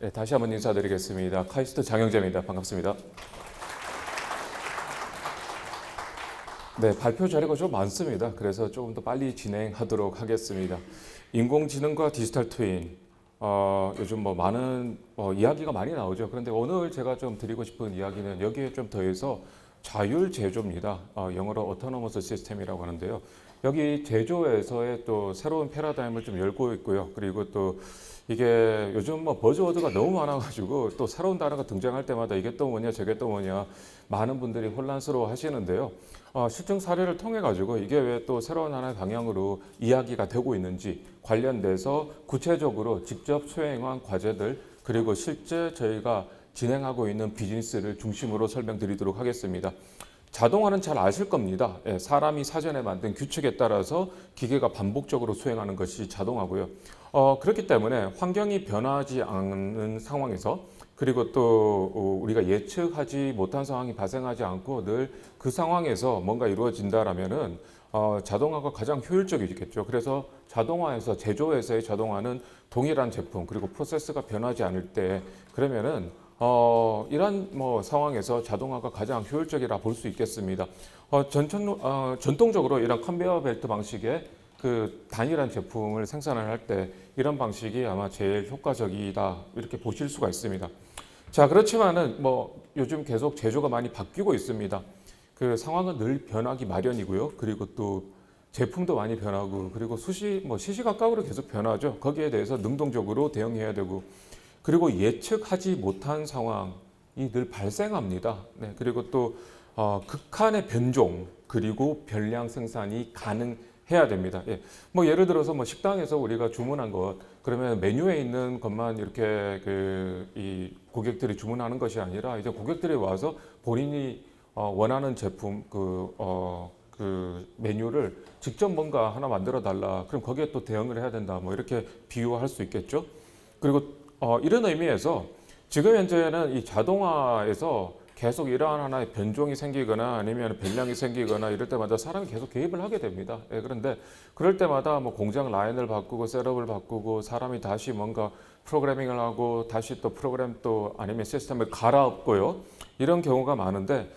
네, 다시 한번 인사드리겠습니다. 카이스트 장영재입니다. 반갑습니다. 네, 발표 자료가 좀 많습니다. 그래서 조금 더 빨리 진행하도록 하겠습니다. 인공지능과 디지털 트윈, 요즘 뭐 많은 이야기가 많이 나오죠. 그런데 오늘 제가 좀 드리고 싶은 이야기는 여기에 좀 더해서 자율 제조입니다. 영어로 autonomous system이라고 하는데요. 여기 제조에서의 또 새로운 패러다임을 좀 열고 있고요. 그리고 또 이게 요즘 뭐 버즈워드가 너무 많아가지고 또 새로운 단어가 등장할 때마다 이게 또 뭐냐 저게 또 뭐냐 많은 분들이 혼란스러워 하시는데요. 실증 사례를 통해 가지고 이게 왜 또 새로운 하나의 방향으로 이야기가 되고 있는지 관련돼서 구체적으로 직접 수행한 과제들 그리고 실제 저희가 진행하고 있는 비즈니스를 중심으로 설명드리도록 하겠습니다. 자동화는 잘 아실 겁니다. 사람이 사전에 만든 규칙에 따라서 기계가 반복적으로 수행하는 것이 자동화고요. 그렇기 때문에 환경이 변하지 않는 상황에서 그리고 또 우리가 예측하지 못한 상황이 발생하지 않고 늘 그 상황에서 뭔가 이루어진다라면은 자동화가 가장 효율적이겠죠. 그래서 자동화에서 제조에서의 자동화는 동일한 제품 그리고 프로세스가 변하지 않을 때 그러면은 이런 뭐 상황에서 자동화가 가장 효율적이라 볼 수 있겠습니다. 전통적으로 이런 컨베이어 벨트 방식의 그 단일한 제품을 생산을 할 때 이런 방식이 아마 제일 효과적이다 이렇게 보실 수가 있습니다. 자, 그렇지만은 뭐 요즘 계속 제조가 많이 바뀌고 있습니다. 그 상황은 늘 변하기 마련이고요. 그리고 또 제품도 많이 변하고 그리고 시시각각으로 계속 변하죠. 거기에 대해서 능동적으로 대응해야 되고 그리고 예측하지 못한 상황이 늘 발생합니다. 네, 그리고 또 극한의 변종 그리고 변량 생산이 가능해야 됩니다. 예, 뭐 예를 들어서 뭐 식당에서 우리가 주문한 것 그러면 메뉴에 있는 것만 이렇게 이 고객들이 주문하는 것이 아니라 이제 고객들이 와서 본인이 원하는 제품 그 메뉴를 직접 뭔가 하나 만들어 달라. 그럼 거기에 또 대응을 해야 된다. 뭐 이렇게 비유할 수 있겠죠. 그리고 이런 의미에서 지금 현재는 이 자동화에서 계속 이러한 하나의 변종이 생기거나 아니면 변량이 생기거나 이럴 때마다 사람이 계속 개입을 하게 됩니다. 예, 그런데 그럴 때마다 뭐 공장 라인을 바꾸고 셋업을 바꾸고 사람이 다시 뭔가 프로그래밍을 하고 다시 또 프로그램 또 아니면 시스템을 갈아엎고요. 이런 경우가 많은데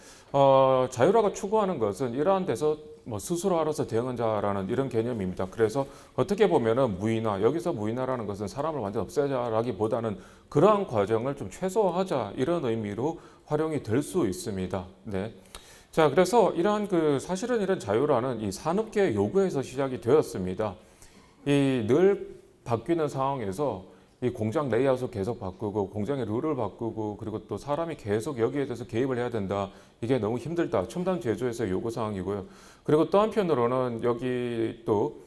자율화가 추구하는 것은 이러한 데서 뭐 스스로 알아서 대응한 자라는 이런 개념입니다. 그래서 어떻게 보면은 무인화, 여기서 무인화라는 것은 사람을 완전 없애자라기보다는 그러한 과정을 좀 최소화하자 이런 의미로 활용이 될 수 있습니다. 네. 자, 그래서 사실은 이런 자율화는 이 산업계의 요구에서 시작이 되었습니다. 이 늘 바뀌는 상황에서 이 공장 레이아웃을 계속 바꾸고 공장의 룰을 바꾸고 그리고 또 사람이 계속 여기에 대해서 개입을 해야 된다. 이게 너무 힘들다. 첨단 제조에서의 요구 사항이고요. 그리고 또 한편으로는 여기 또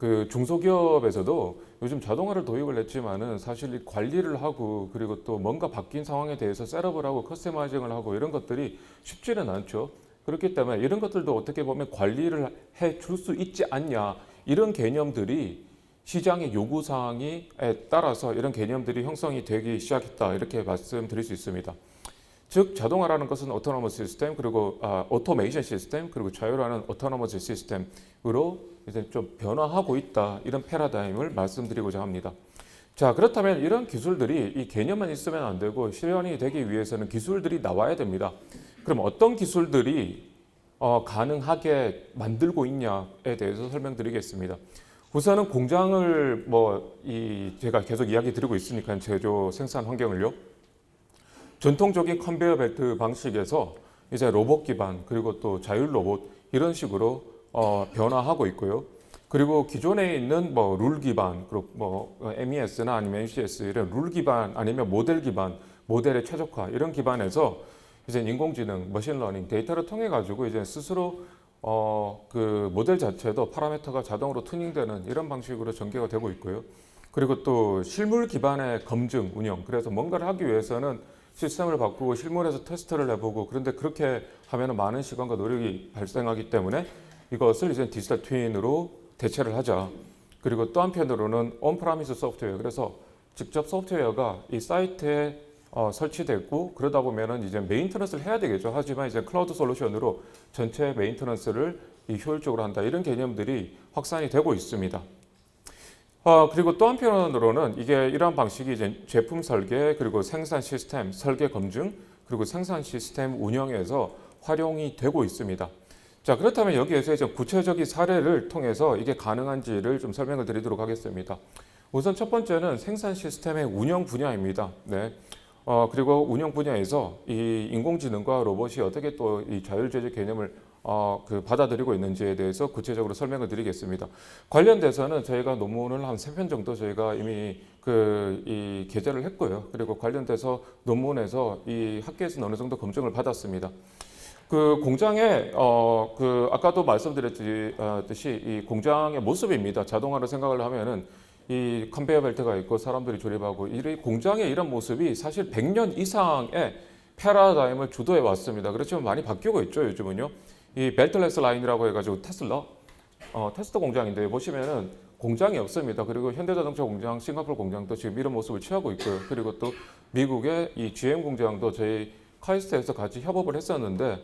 그 중소기업에서도 요즘 자동화를 도입을 했지만은 사실 관리를 하고 그리고 또 뭔가 바뀐 상황에 대해서 셋업을 하고 커스터마이징을 하고 이런 것들이 쉽지는 않죠. 그렇기 때문에 이런 것들도 어떻게 보면 관리를 해 줄 수 있지 않냐. 이런 개념들이 시장의 요구사항에 따라서 이런 개념들이 형성이 되기 시작했다. 이렇게 말씀드릴 수 있습니다. 즉 자동화라는 것은 오토노머스 시스템 그리고 오토메이션 시스템 그리고 자율화는 오토노머스 시스템으로 이제 좀 변화하고 있다. 이런 패러다임을 말씀드리고자 합니다. 자, 그렇다면 이런 기술들이 이 개념만 있으면 안 되고 실현이 되기 위해서는 기술들이 나와야 됩니다. 그럼 어떤 기술들이 가능하게 만들고 있냐에 대해서 설명드리겠습니다. 우선은 공장을 제가 계속 이야기 드리고 있으니까 제조 생산 환경을요. 전통적인 컨베이어 벨트 방식에서 이제 로봇 기반 그리고 또 자율 로봇 이런 식으로 변화하고 있고요. 그리고 기존에 있는 룰 기반 그리고 MES나 아니면 MCS 이런 룰 기반 아니면 모델 기반 모델의 최적화 이런 기반에서 이제 인공지능, 머신러닝 데이터를 통해 가지고 이제 스스로 그 모델 자체도 파라미터가 자동으로 튜닝되는 이런 방식으로 전개가 되고 있고요. 그리고 또 실물 기반의 검증, 운영. 그래서 뭔가를 하기 위해서는 시스템을 바꾸고 실물에서 테스트를 해보고 그런데 그렇게 하면 많은 시간과 노력이 발생하기 때문에 이것을 이제 디지털 트윈으로 대체를 하자. 그리고 또 한편으로는 온프라미스 소프트웨어. 그래서 직접 소프트웨어가 이 사이트에 설치됐고 그러다 보면은 이제 메인터넌스를 해야 되겠죠. 하지만 이제 클라우드 솔루션으로 전체 메인터넌스를 효율적으로 한다. 이런 개념들이 확산이 되고 있습니다. 그리고 또 한편으로는 이게 이러한 방식이 이제 제품 설계 그리고 생산 시스템 설계 검증 그리고 생산 시스템 운영에서 활용이 되고 있습니다. 자, 그렇다면 여기에서 이제 구체적인 사례를 통해서 이게 가능한지를 좀 설명을 드리도록 하겠습니다. 우선 첫 번째는 생산 시스템의 운영 분야입니다. 네. 그리고 운영 분야에서 이 인공지능과 로봇이 어떻게 또 이 자율제재 개념을 받아들이고 있는지에 대해서 구체적으로 설명을 드리겠습니다. 관련돼서는 저희가 논문을 한 3편 정도 저희가 이미 이 게재를 했고요. 그리고 관련돼서 논문에서 이 학계에서 어느 정도 검증을 받았습니다. 그 공장의 아까도 말씀드렸듯이 이 공장의 모습입니다. 자동화를 생각을 하면은 이 컨베이어 벨트가 있고 사람들이 조립하고 이 공장의 이런 모습이 사실 100년 이상의 패러다임을 주도해 왔습니다. 그렇지만 많이 바뀌고 있죠, 요즘은요. 이 벨트레스 라인이라고 해가지고 테스트 공장인데 보시면은 공장이 없습니다. 그리고 현대자동차 공장, 싱가포르 공장도 지금 이런 모습을 취하고 있고요. 그리고 또 미국의 이 GM 공장도 저희 카이스트에서 같이 협업을 했었는데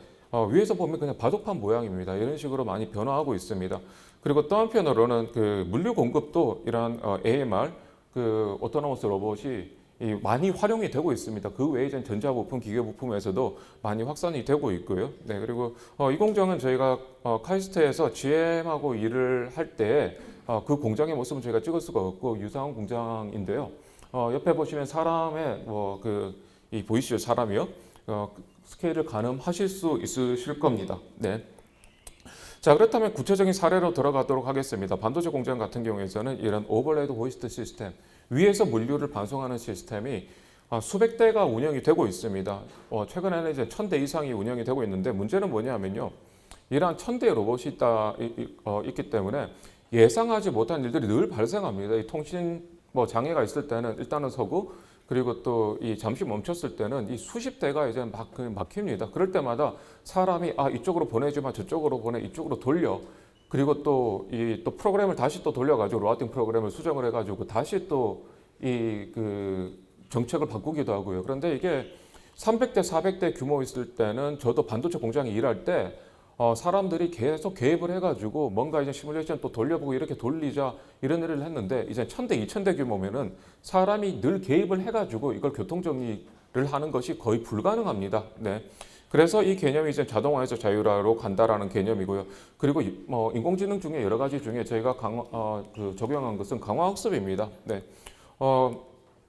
위에서 보면 그냥 바둑판 모양입니다. 이런 식으로 많이 변화하고 있습니다. 그리고 또 한편으로는 그 물류 공급도 이러한 AMR 그 오토노머스 로봇이 많이 활용이 되고 있습니다. 그 외에 전자부품, 기계부품에서도 많이 확산이 되고 있고요. 네, 그리고 이 공장은 저희가 카이스트에서 GM하고 일을 할 때 그 공장의 모습은 저희가 찍을 수가 없고 유사한 공장인데요. 옆에 보시면 사람의 이 보이시죠? 사람이요. 스케일을 가늠하실 수 있으실 겁니다. 네. 자, 그렇다면 구체적인 사례로 들어가도록 하겠습니다. 반도체 공장 같은 경우에서는 이런 오버레드 호이스트 시스템, 위에서 물류를 반송하는 시스템이 수백 대가 운영이 되고 있습니다. 최근에는 이제 1000대 이상이 운영이 되고 있는데 문제는 뭐냐면요. 이러한 1000대의 로봇이 있기 때문에 예상하지 못한 일들이 늘 발생합니다. 이 통신 장애가 있을 때는 일단은 서고 그리고 또 이 잠시 멈췄을 때는 이 수십 대가 이제 막힙니다. 그럴 때마다 사람이 이쪽으로 보내주면 저쪽으로 보내, 이쪽으로 돌려. 그리고 또 또 프로그램을 다시 또 돌려가지고 로우팅 프로그램을 수정을 해가지고 다시 또 정책을 바꾸기도 하고요. 그런데 이게 300대, 400대 규모 있을 때는 저도 반도체 공장에 일할 때 사람들이 계속 개입을 해가지고 뭔가 이제 시뮬레이션 또 돌려보고 이렇게 돌리자 이런 일을 했는데 이제 1000대, 2000대 규모면은 사람이 늘 개입을 해가지고 이걸 교통정리를 하는 것이 거의 불가능합니다. 네. 그래서 이 개념이 이제 자동화에서 자율화로 간다라는 개념이고요. 그리고 인공지능 중에 여러 가지 중에 저희가 적용한 것은 강화학습입니다. 네.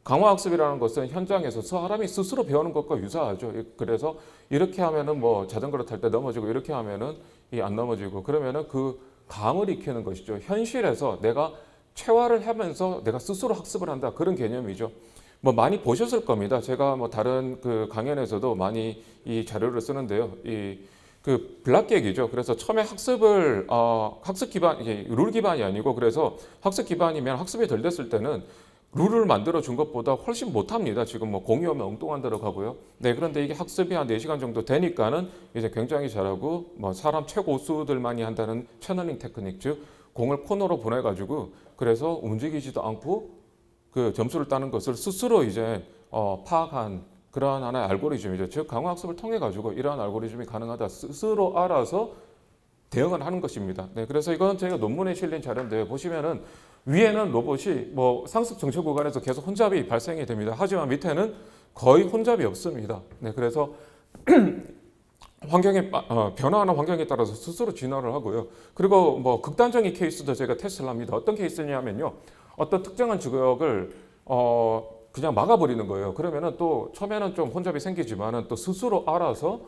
강화학습이라는 것은 현장에서 사람이 스스로 배우는 것과 유사하죠. 그래서 이렇게 하면은 자전거를 탈 때 넘어지고 이렇게 하면은 안 넘어지고 그러면은 그 감을 익히는 것이죠. 현실에서 내가 체화를 하면서 내가 스스로 학습을 한다. 그런 개념이죠. 많이 보셨을 겁니다. 제가 다른 그 강연에서도 많이 이 자료를 쓰는데요. 그 블락객이죠. 그래서 처음에 학습을 학습 기반 이게 룰 기반이 아니고 그래서 학습 기반이면 학습이 덜 됐을 때는 룰을 만들어 준 것보다 훨씬 못합니다. 지금 공유하면 엉뚱한 데로 가고요. 네, 그런데 이게 학습이 한 4시간 정도 되니까는 이제 굉장히 잘하고 사람 최고수들만이 한다는 채널링 테크닉, 즉 공을 코너로 보내가지고 그래서 움직이지도 않고 그 점수를 따는 것을 스스로 이제 파악한 그러한 하나의 알고리즘이죠. 즉 강화학습을 통해 가지고 이러한 알고리즘이 가능하다 스스로 알아서 대응을 하는 것입니다. 네, 그래서 이건 저희가 논문에 실린 자료인데 보시면은 위에는 로봇이 상습 정체 구간에서 계속 혼잡이 발생이 됩니다. 하지만 밑에는 거의 혼잡이 없습니다. 네, 그래서 변화하는 환경에 따라서 스스로 진화를 하고요. 그리고 극단적인 케이스도 제가 테스트를 합니다. 어떤 케이스냐면요. 어떤 특정한 지역을 그냥 막아버리는 거예요. 그러면은 또 처음에는 좀 혼잡이 생기지만은 또 스스로 알아서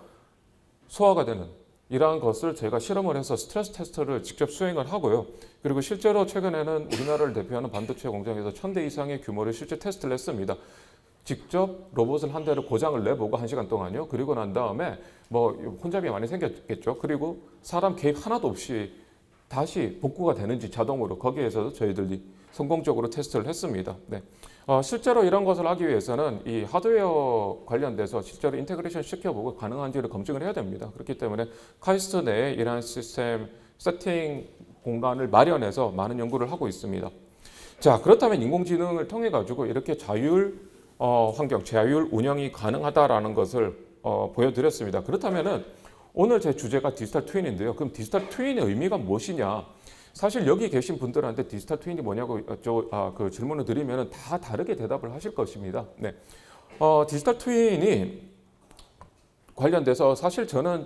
소화가 되는 이러한 것을 제가 실험을 해서 스트레스 테스트를 직접 수행을 하고요. 그리고 실제로 최근에는 우리나라를 대표하는 반도체 공장에서 1000대 이상의 규모를 실제 테스트를 했습니다. 직접 로봇을 한 대를 고장을 내보고 1시간 동안요. 그리고 난 다음에 혼잡이 많이 생겼겠죠. 그리고 사람 개입 하나도 없이 다시 복구가 되는지 자동으로 거기에서 저희들이 성공적으로 테스트를 했습니다. 네. 실제로 이런 것을 하기 위해서는 이 하드웨어 관련돼서 실제로 인테그레이션 시켜보고 가능한지를 검증을 해야 됩니다. 그렇기 때문에 카이스트 내에 이러한 시스템 세팅 공간을 마련해서 많은 연구를 하고 있습니다. 자, 그렇다면 인공지능을 통해 가지고 이렇게 자율 환경, 자율 운영이 가능하다라는 것을 보여드렸습니다. 그렇다면은 오늘 제 주제가 디지털 트윈인데요. 그럼 디지털 트윈의 의미가 무엇이냐? 사실 여기 계신 분들한테 디지털 트윈이 뭐냐고 그 질문을 드리면 다 다르게 대답을 하실 것입니다. 네. 디지털 트윈이 관련돼서 사실 저는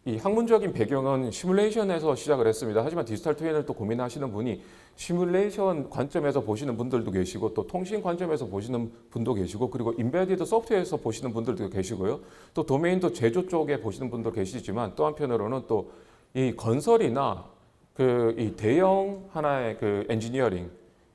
이 학문적인 배경은 시뮬레이션에서 시작을 했습니다. 하지만 디지털 트윈을 또 고민하시는 분이 시뮬레이션 관점에서 보시는 분들도 계시고 또 통신 관점에서 보시는 분도 계시고 그리고 인베디드 소프트웨어에서 보시는 분들도 계시고요. 또 도메인도 제조 쪽에 보시는 분도 계시지만 또 한편으로는 또 이 건설이나 이 대형 하나의 그 엔지니어링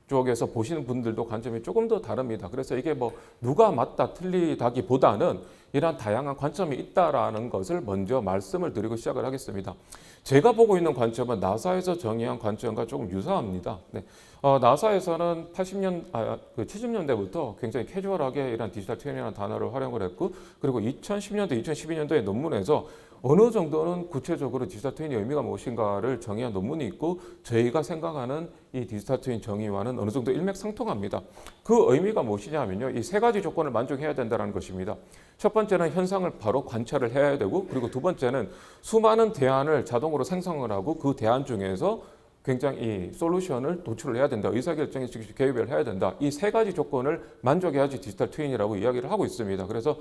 쪽에서 보시는 분들도 관점이 조금 더 다릅니다. 그래서 이게 뭐 누가 맞다 틀리다기보다는 이러한 다양한 관점이 있다라는 것을 먼저 말씀을 드리고 시작을 하겠습니다. 제가 보고 있는 관점은 나사에서 정의한 관점과 조금 유사합니다. 네. 나사에서는 70년대부터 굉장히 캐주얼하게 이런 디지털 트윈이라는 단어를 활용을 했고 그리고 2010년대, 2012년도에 논문에서 어느 정도는 구체적으로 디지털 트윈의 의미가 무엇인가를 정의한 논문이 있고 저희가 생각하는 이 디지털 트윈 정의와는 어느 정도 일맥상통합니다. 그 의미가 무엇이냐면요. 이 세 가지 조건을 만족해야 된다는 것입니다. 첫 번째는 현상을 바로 관찰을 해야 되고 그리고 두 번째는 수많은 대안을 자동으로 생성을 하고 그 대안 중에서 굉장히 이 솔루션을 도출을 해야 된다. 의사결정에 즉시 개입을 해야 된다. 이 세 가지 조건을 만족해야지 디지털 트윈이라고 이야기를 하고 있습니다. 그래서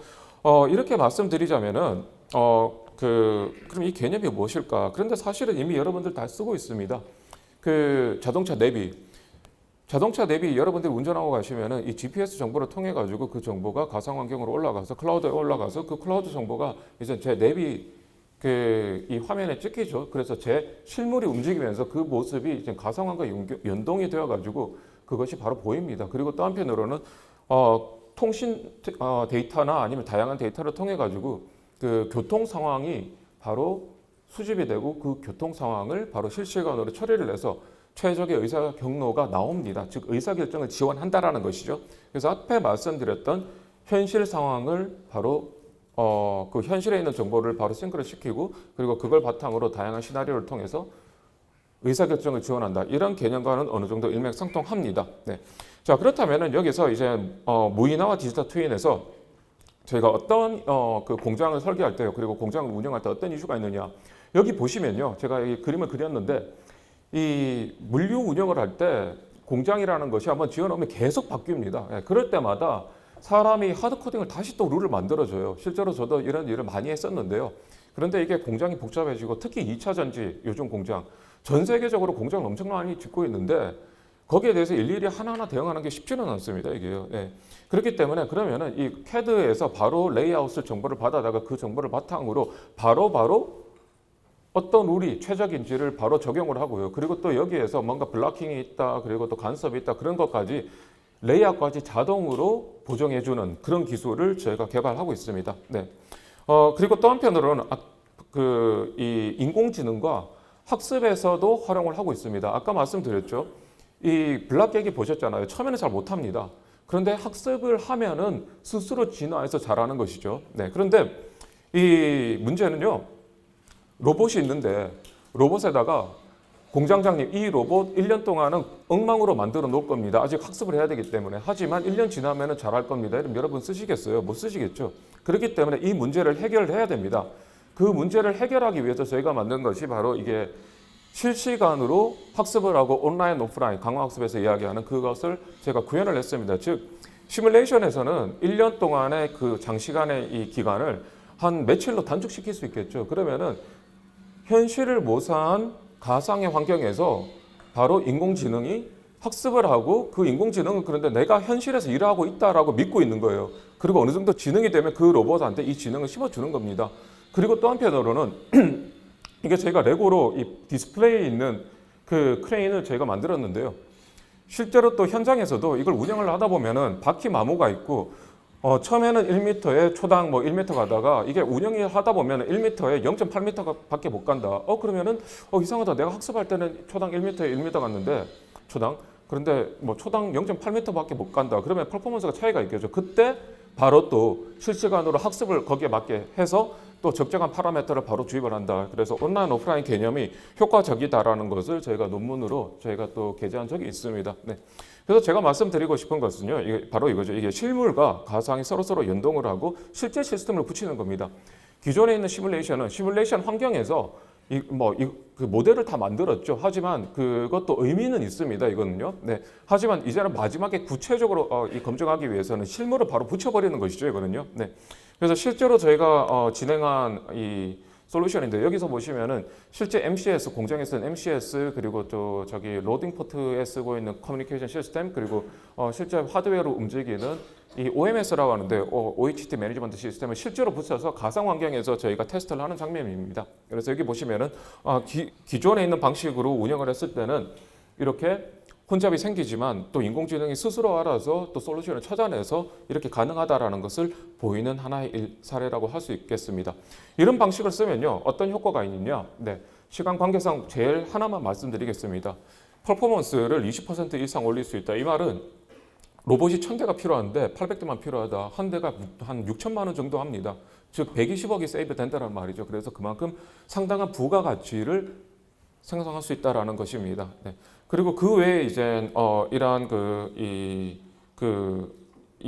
이렇게 말씀드리자면은 그럼 이 개념이 무엇일까? 그런데 사실은 이미 여러분들 다 쓰고 있습니다. 그 자동차 내비 여러분들이 운전하고 가시면은 이 GPS 정보를 통해 가지고 그 정보가 가상 환경으로 올라가서 클라우드에 올라가서 그 클라우드 정보가 이제 제 내비 이 화면에 찍히죠. 그래서 제 실물이 움직이면서 그 모습이 이제 가상 환경과 연동이 되어 가지고 그것이 바로 보입니다. 그리고 또 한편으로는 통신 데이터나 아니면 다양한 데이터를 통해 가지고 그 교통 상황이 바로 수집이 되고 그 교통 상황을 바로 실시간으로 처리를 해서 최적의 의사 경로가 나옵니다. 즉 의사결정을 지원한다라는 것이죠. 그래서 앞에 말씀드렸던 현실 상황을 바로 그 현실에 있는 정보를 바로 싱크를 시키고 그리고 그걸 바탕으로 다양한 시나리오를 통해서 의사결정을 지원한다. 이런 개념과는 어느 정도 일맥상통합니다. 네. 자, 그렇다면은 여기서 이제 무인화와 디지털 트윈에서 저희가 어떤 그 공장을 설계할 때요, 그리고 공장을 운영할 때 어떤 이슈가 있느냐. 여기 보시면요, 제가 이 그림을 그렸는데 이 물류 운영을 할 때 공장이라는 것이 한번 지어놓으면 계속 바뀝니다. 예, 그럴 때마다 사람이 하드 코딩을 다시 또 룰을 만들어줘요. 실제로 저도 이런 일을 많이 했었는데요. 그런데 이게 공장이 복잡해지고 특히 2차 전지 요즘 공장 전 세계적으로 공장을 엄청 많이 짓고 있는데 거기에 대해서 일일이 하나하나 대응하는 게 쉽지는 않습니다. 이게요. 예. 그렇기 때문에 그러면은 이 CAD에서 바로 레이아웃을 정보를 받아다가 그 정보를 바탕으로 바로 어떤 룰이 최적인지를 바로 적용을 하고요. 그리고 또 여기에서 뭔가 블락킹이 있다, 그리고 또 간섭이 있다, 그런 것까지 레이아웃까지 자동으로 보정해주는 그런 기술을 저희가 개발하고 있습니다. 네. 그리고 또 한편으로는 이 인공지능과 학습에서도 활용을 하고 있습니다. 아까 말씀드렸죠. 이 블락객이 보셨잖아요. 처음에는 잘 못합니다. 그런데 학습을 하면은 스스로 진화해서 잘하는 것이죠. 네. 그런데 이 문제는요. 로봇이 있는데 로봇에다가 공장장님 이 로봇 1년 동안은 엉망으로 만들어 놓을 겁니다. 아직 학습을 해야 되기 때문에. 하지만 1년 지나면 잘할 겁니다. 이러면 여러분 쓰시겠어요? 못 쓰시겠죠? 그렇기 때문에 이 문제를 해결해야 됩니다. 그 문제를 해결하기 위해서 저희가 만든 것이 바로 이게 실시간으로 학습을 하고 온라인, 오프라인, 강화학습에서 이야기하는 그것을 제가 구현을 했습니다. 즉, 시뮬레이션에서는 1년 동안의 그 장시간의 이 기간을 한 며칠로 단축시킬 수 있겠죠. 그러면은 현실을 모사한 가상의 환경에서 바로 인공지능이 학습을 하고 그 인공지능은 그런데 내가 현실에서 일하고 있다라고 믿고 있는 거예요. 그리고 어느 정도 지능이 되면 그 로봇한테 이 지능을 심어주는 겁니다. 그리고 또 한편으로는 이게 저희가 레고로 이 디스플레이에 있는 그 크레인을 저희가 만들었는데요. 실제로 또 현장에서도 이걸 운영을 하다 보면은 바퀴 마모가 있고 처음에는 1m에 초당 1m 가다가 이게 운영이 하다 보면 1m에 0.8m밖에 못 간다. 그러면은 이상하다. 내가 학습할 때는 초당 1m에 1m 갔는데 초당 그런데 초당 0.8m밖에 못 간다. 그러면 퍼포먼스가 차이가 있겠죠. 그때 바로 또 실시간으로 학습을 거기에 맞게 해서 또 적정한 파라미터를 바로 주입을 한다. 그래서 온라인, 오프라인 개념이 효과적이다라는 것을 저희가 논문으로 저희가 또 게재한 적이 있습니다. 네. 그래서 제가 말씀드리고 싶은 것은요, 이게 바로 이거죠. 이게 실물과 가상이 서로 연동을 하고 실제 시스템을 붙이는 겁니다. 기존에 있는 시뮬레이션은 시뮬레이션 환경에서 그 모델을 다 만들었죠. 하지만 그것도 의미는 있습니다. 이거는요. 네. 하지만 이제는 마지막에 구체적으로 이 검증하기 위해서는 실물을 바로 붙여버리는 것이죠. 이거는요. 네. 그래서 실제로 저희가 진행한 이 솔루션인데 여기서 보시면은 실제 MCS 공장에 쓰는 MCS 그리고 또 저기 로딩 포트에 쓰고 있는 커뮤니케이션 시스템 그리고 실제 하드웨어로 움직이는 이 OMS라고 하는데 OHT 매니지먼트 시스템을 실제로 붙여서 가상 환경에서 저희가 테스트를 하는 장면입니다. 그래서 여기 보시면은 기존에 있는 방식으로 운영을 했을 때는 이렇게 혼잡이 생기지만 또 인공지능이 스스로 알아서 또 솔루션을 찾아내서 이렇게 가능하다라는 것을 보이는 하나의 사례라고 할 수 있겠습니다. 이런 방식을 쓰면요 어떤 효과가 있느냐? 네, 시간 관계상 제일 하나만 말씀드리겠습니다. 퍼포먼스를 20% 이상 올릴 수 있다. 이 말은 로봇이 1000대가 필요한데 800대만 필요하다. 한 대가 한 6천만 원 정도 합니다. 즉 120억이 세이브 된다는 말이죠. 그래서 그만큼 상당한 부가가치를 생성할 수 있다라는 것입니다. 네. 그리고 그 외에 이제 이러한 이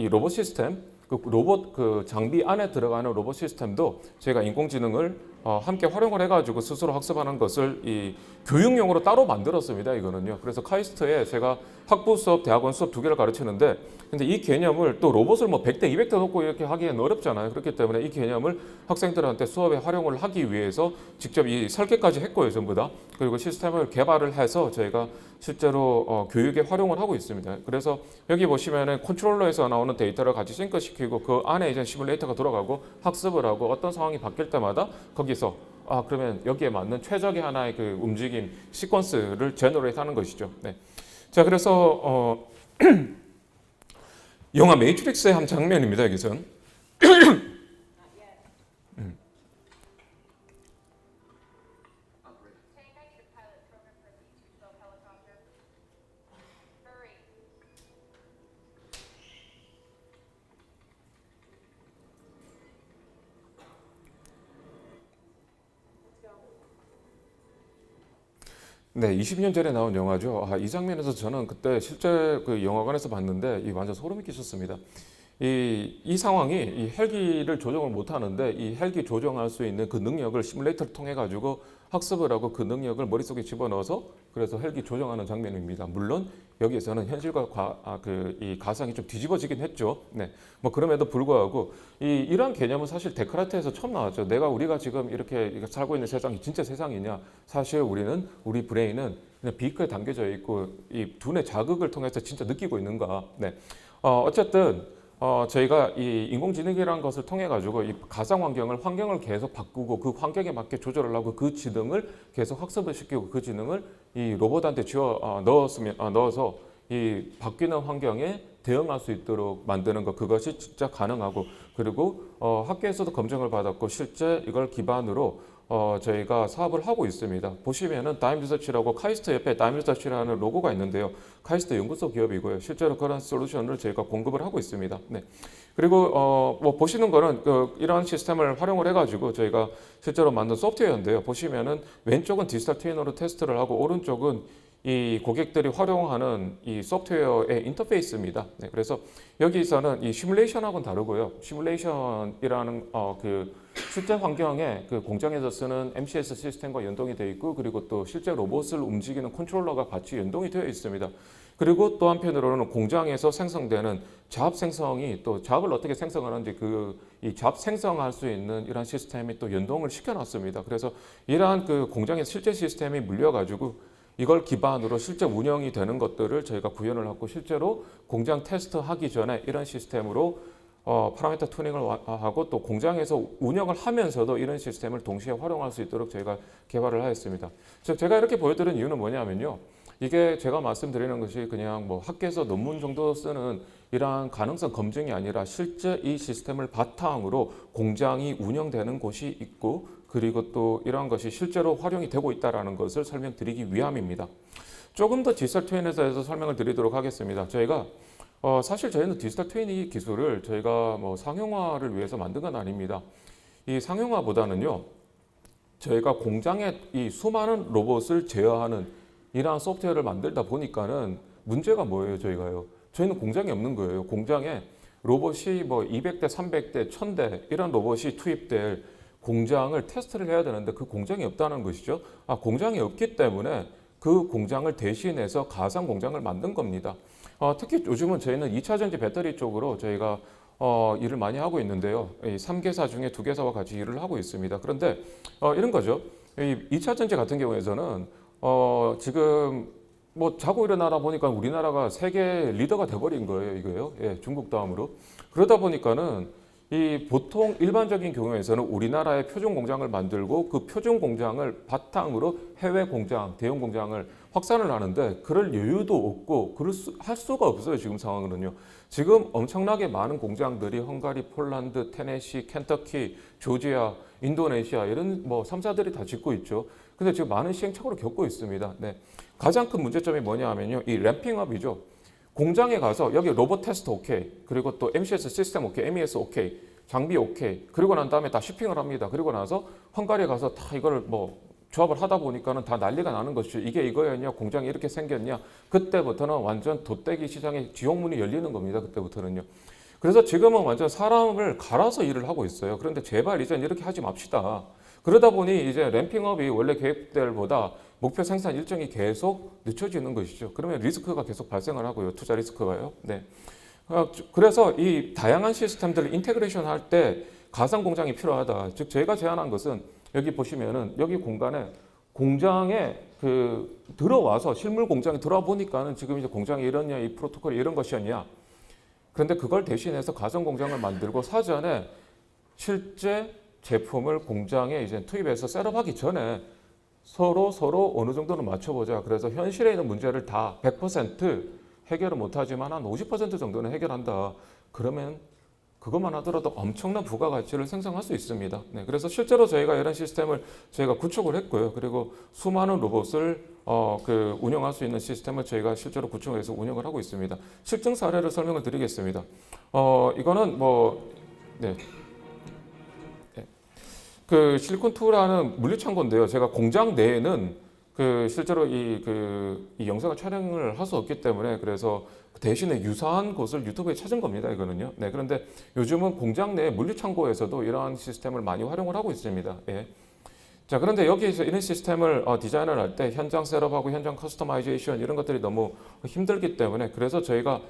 로봇 시스템, 로봇 장비 안에 들어가는 로봇 시스템도 저희가 인공지능을 함께 활용을 해가지고 스스로 학습하는 것을 이 교육용으로 따로 만들었습니다. 이거는요. 그래서 카이스트에 제가 학부 수업, 대학원 수업 두 개를 가르치는데, 근데 이 개념을 또 로봇을 뭐 100대, 200대 놓고 이렇게 하기에는 어렵잖아요. 그렇기 때문에 이 개념을 학생들한테 수업에 활용을 하기 위해서 직접 이 설계까지 했고요, 전부 다. 그리고 시스템을 개발을 해서 저희가 실제로 교육에 활용을 하고 있습니다. 그래서 여기 보시면은 컨트롤러에서 나오는 데이터를 같이 싱크시키고 그 안에 이제 시뮬레이터가 돌아가고 학습을 하고 어떤 상황이 바뀔 때마다 거기서 그러면 여기에 맞는 최적의 하나의 그 움직임 시퀀스를 제너레이트 하는 것이죠. 네. 자, 그래서 영화 매트릭스의 한 장면입니다. 여기선. 네, 20년 전에 나온 영화죠. 이 장면에서 저는 그때 실제 그 영화관에서 봤는데 이 완전 소름이 끼쳤습니다. 이 상황이 이 헬기를 조정을 못 하는데 이 헬기 조정할 수 있는 그 능력을 시뮬레이터를 통해 가지고 학습을 하고 그 능력을 머릿속에 집어넣어서 그래서 헬기 조정하는 장면입니다. 물론 여기에서는 현실과 이 가상이 좀 뒤집어지긴 했죠. 네, 뭐 그럼에도 불구하고 이러한 개념은 사실 데카르트에서 처음 나왔죠. 우리가 지금 이렇게 살고 있는 세상이 진짜 세상이냐? 사실 우리 브레인은 그냥 비크에 담겨져 있고 이 두뇌 자극을 통해서 진짜 느끼고 있는가? 네, 어쨌든. 저희가 이 인공지능이라는 것을 통해 가지고 이 가상 환경을 계속 바꾸고 그 환경에 맞게 조절을 하고 그 지능을 계속 학습을 시키고 그 지능을 이 로봇한테 넣어서 이 바뀌는 환경에 대응할 수 있도록 만드는 것 그것이 진짜 가능하고 그리고 학교에서도 검증을 받았고 실제 이걸 기반으로 저희가 사업을 하고 있습니다. 보시면은 다임리서치라고 카이스트 옆에 다임리서치라는 로고가 있는데요. 카이스트 연구소 기업이고요. 실제로 그런 솔루션을 저희가 공급을 하고 있습니다. 네. 그리고 뭐 보시는 거는 이런 시스템을 활용을 해가지고 저희가 실제로 만든 소프트웨어인데요. 보시면은 왼쪽은 디지털 트윈으로 테스트를 하고 오른쪽은 이 고객들이 활용하는 이 소프트웨어의 인터페이스입니다. 네, 그래서 여기서는 이 시뮬레이션하고는 다르고요. 시뮬레이션이라는 그 실제 환경에 그 공장에서 쓰는 MCS 시스템과 연동이 되어 있고 그리고 또 실제 로봇을 움직이는 컨트롤러가 같이 연동이 되어 있습니다. 그리고 또 한편으로는 공장에서 생성되는 잡 생성이 또 잡을 어떻게 생성하는지 이 잡 생성할 수 있는 이러한 시스템이 또 연동을 시켜놨습니다. 그래서 이러한 그 공장의 실제 시스템이 물려가지고 이걸 기반으로 실제 운영이 되는 것들을 저희가 구현을 하고 실제로 공장 테스트하기 전에 이런 시스템으로 파라미터 튜닝을 하고 또 공장에서 운영을 하면서도 이런 시스템을 동시에 활용할 수 있도록 저희가 개발을 하였습니다. 제가 이렇게 보여드린 이유는 뭐냐면요. 이게 제가 말씀드리는 것이 그냥 뭐 학계에서 논문 정도 쓰는 이러한 가능성 검증이 아니라 실제 이 시스템을 바탕으로 공장이 운영되는 곳이 있고 그리고 또 이러한 것이 실제로 활용이 되고 있다는 것을 설명드리기 위함입니다. 조금 더 디지털 트윈에 대해서 설명을 드리도록 하겠습니다. 저희가 사실 저희는 디지털 트윈 기술을 저희가 뭐 상용화를 위해서 만든 건 아닙니다. 이 상용화보다는요, 저희가 공장에 이 수많은 로봇을 제어하는 이러한 소프트웨어를 만들다 보니까는 문제가 뭐예요, 저희가요? 저희는 공장이 없는 거예요. 공장에 로봇이 뭐 200대, 300대, 1000대 이런 로봇이 투입될 공장을 테스트를 해야 되는데 그 공장이 없다는 것이죠. 공장이 없기 때문에 그 공장을 대신해서 가상 공장을 만든 겁니다. 특히 요즘은 저희는 2차 전지 배터리 쪽으로 저희가 일을 많이 하고 있는데요. 이 3개사 중에 2개사와 같이 일을 하고 있습니다. 그런데 이런 거죠. 이 2차 전지 같은 경우에서는 지금 뭐 자고 일어나다 보니까 우리나라가 세계 리더가 돼버린 거예요, 이거요. 예, 중국 다음으로. 그러다 보니까는 이 보통 일반적인 경우에서는 우리나라의 표준 공장을 만들고 그 표준 공장을 바탕으로 해외 공장, 대형 공장을 확산을 하는데 그럴 여유도 없고 할 수가 없어요, 지금 상황으로는요. 지금 엄청나게 많은 공장들이 헝가리, 폴란드, 테네시, 켄터키, 조지아, 인도네시아 이런 뭐 3사들이 다 짓고 있죠. 근데 지금 많은 시행착오를 겪고 있습니다. 네. 가장 큰 문제점이 뭐냐 하면요. 이 램핑업이죠. 공장에 가서 여기 로봇 테스트 오케이, 그리고 또 MCS 시스템 오케이, MES 오케이, 장비 오케이, 그리고 난 다음에 다 shipping을 합니다. 그리고 나서 헝가리에 가서 다 이걸 뭐 조합을 하다 보니까는 다 난리가 나는 것이죠. 이게 이거였냐, 공장이 이렇게 생겼냐. 그때부터는 완전 돛대기 시장의 지옥문이 열리는 겁니다. 그때부터는요. 그래서 지금은 완전 사람을 갈아서 일을 하고 있어요. 그런데 제발 이제 이렇게 하지 맙시다. 그러다 보니 이제 램핑업이 원래 계획대로보다 목표 생산 일정이 계속 늦춰지는 것이죠. 그러면 리스크가 계속 발생을 하고요. 투자 리스크가요. 네. 그래서 이 다양한 시스템들을 인테그레이션 할 때 가상 공장이 필요하다. 즉 저희가 제안한 것은 여기 보시면은 여기 공간에 공장에 들어와서 실물 공장에 들어와 보니까는 지금 이제 공장이 이러냐, 이 프로토콜이 이런 것이었냐. 그런데 그걸 대신해서 가상 공장을 만들고 사전에 실제 제품을 공장에 이제 투입해서 셋업하기 전에 서로 어느 정도는 맞춰보자. 그래서 현실에 있는 문제를 다 100% 해결을 못하지만 한 50% 정도는 해결한다. 그러면 그것만 하더라도 엄청난 부가가치를 생성할 수 있습니다. 네, 그래서 실제로 저희가 이런 시스템을 저희가 구축을 했고요. 그리고 수많은 로봇을 운영할 수 있는 시스템을 저희가 실제로 구축을 해서 운영을 하고 있습니다. 실증 사례를 설명을 드리겠습니다. 이거는 네. 그 실리콘2라는 물리창고인데요. 제가 공장 내에는 실제로 이 영상을 촬영을 할 수 없기 때문에 그래서 대신에 유사한 곳을 유튜브에 찾은 겁니다. 이거는요. 네, 그런데 요즘은 공장 내 물리창고에서도 이러한 시스템을 많이 활용을 하고 있습니다. 예. 자, 그런데 여기에서 이런 시스템을 디자인을 할 때 현장 셋업하고 현장 커스터마이제이션 이런 것들이 너무 힘들기 때문에 그래서 저희가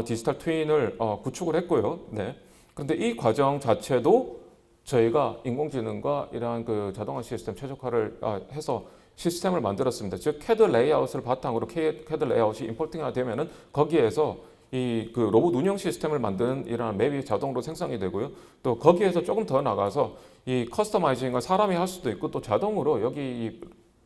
디지털 트윈을 구축을 했고요. 네. 그런데 이 과정 자체도 저희가 인공지능과 이러한 자동화 시스템 최적화를 해서 시스템을 만들었습니다. 즉 CAD 레이아웃을 바탕으로 CAD 레이아웃이 임포팅이 되면은 거기에서 이 로봇 운영 시스템을 만드는 이러한 맵이 자동으로 생성이 되고요. 또 거기에서 조금 더 나가서 이 커스터마이징을 사람이 할 수도 있고 또 자동으로 여기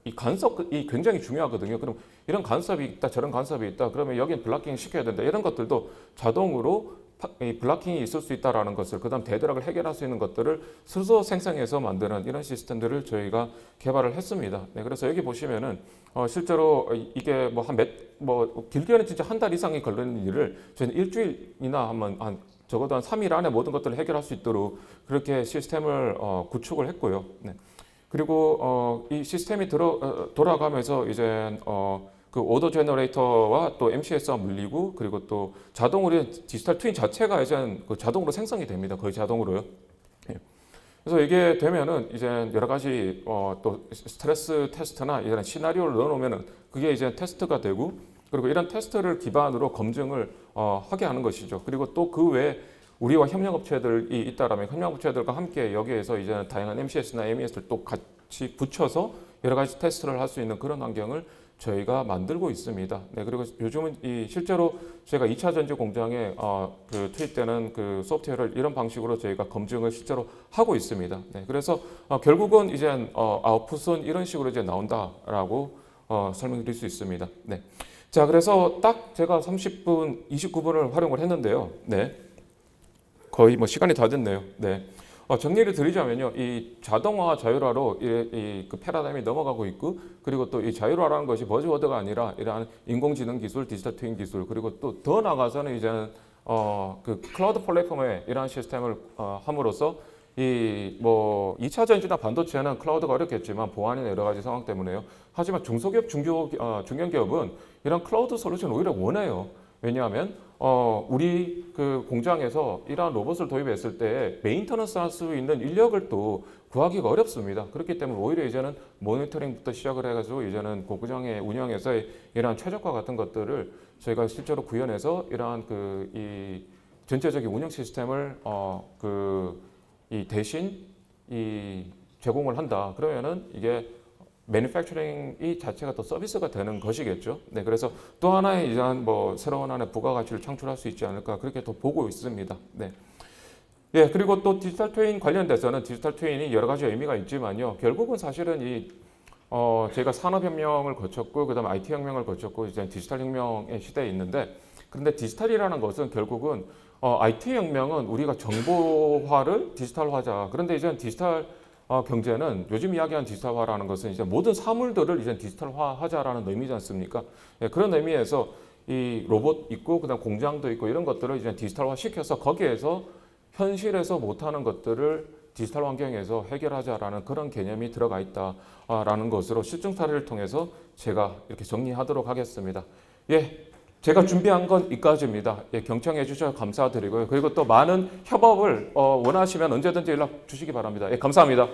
이 간섭이 굉장히 중요하거든요. 그럼 이런 간섭이 있다, 저런 간섭이 있다. 그러면 여긴 블락킹 시켜야 된다. 이런 것들도 자동으로 이 블락킹이 있을 수 있다라는 것을 그다음 데드락을 해결할 수 있는 것들을 스스로 생성해서 만드는 이런 시스템들을 저희가 개발을 했습니다. 네, 그래서 여기 보시면은 실제로 이게 길게는 진짜 한 달 이상이 걸리는 일을 저희는 일주일이나 한 적어도 한 3일 안에 모든 것들을 해결할 수 있도록 그렇게 시스템을 구축을 했고요. 네. 그리고 이 시스템이 돌아가면서 이제 오더 제너레이터와 또 MCS와 물리고 그리고 또 자동으로 디지털 트윈 자체가 이제 자동으로 생성이 됩니다. 거의 자동으로요. 예. 그래서 이게 되면은 이제 여러 가지 또 스트레스 테스트나 이런 시나리오를 넣어놓으면은 그게 이제 테스트가 되고 그리고 이런 테스트를 기반으로 검증을 하게 하는 것이죠. 그리고 또 그 외에 우리와 협력업체들이 있다라면 협력업체들과 함께 여기에서 이제 다양한 MCS나 MES를 또 같이 붙여서 여러 가지 테스트를 할 수 있는 그런 환경을 저희가 만들고 있습니다. 네, 그리고 요즘은 실제로 저희가 2차 전지 공장에 투입되는 소프트웨어를 이런 방식으로 저희가 검증을 실제로 하고 있습니다. 네, 그래서 결국은 이제 아웃풋은 이런 식으로 이제 나온다라고 설명드릴 수 있습니다. 네, 자, 그래서 딱 제가 30분, 29분을 활용을 했는데요. 네, 거의 시간이 다 됐네요. 네. 정리를 드리자면요, 이 자동화 자율화로 그 패러다임이 넘어가고 있고, 그리고 또 이 자율화라는 것이 버즈워드가 아니라 이러한 인공지능 기술, 디지털 트윈 기술, 그리고 또 더 나아가서는 이제는 클라우드 플랫폼에 이러한 시스템을 함으로써 2차 전지나 반도체는 클라우드가 어렵겠지만 보안이나 여러 가지 상황 때문에요. 하지만 중소기업, 중견기업은 이런 클라우드 솔루션 오히려 원해요. 왜냐하면 우리 그 공장에서 이러한 로봇을 도입했을 때 메인터넌스 할 수 있는 인력을 또 구하기가 어렵습니다. 그렇기 때문에 오히려 이제는 모니터링부터 시작을 해가지고 이제는 공장의 운영에서의 이러한 최적화 같은 것들을 저희가 실제로 구현해서 이러한 그 이 전체적인 운영 시스템을 이 대신 이 제공을 한다. 그러면은 이게 매니팩처링이 자체가 또 서비스가 되는 것이겠죠. 네, 그래서 또 하나의 이러한 뭐 새로운 하나의 부가가치를 창출할 수 있지 않을까 그렇게 또 보고 있습니다. 네. 예, 그리고 또 디지털 트윈 관련돼서는 디지털 트윈이 여러 가지 의미가 있지만요. 결국은 사실은 제가 산업혁명을 거쳤고, 그 다음에 IT 혁명을 거쳤고, 이제 디지털 혁명의 시대에 있는데, 그런데 디지털이라는 것은 결국은, IT 혁명은 우리가 정보화를 디지털화하자. 그런데 이제 디지털 경제는 요즘 이야기하는 디지털화라는 것은 이제 모든 사물들을 이제 디지털화하자라는 의미지 않습니까? 예, 그런 의미에서 이 로봇 있고, 그 다음 공장도 있고, 이런 것들을 이제 디지털화 시켜서 거기에서 현실에서 못하는 것들을 디지털 환경에서 해결하자라는 그런 개념이 들어가 있다라는 것으로 실증 사례를 통해서 제가 이렇게 정리하도록 하겠습니다. 예, 제가 준비한 건 이까지입니다. 예, 경청해 주셔서 감사드리고요. 그리고 또 많은 협업을 원하시면 언제든지 연락 주시기 바랍니다. 예, 감사합니다.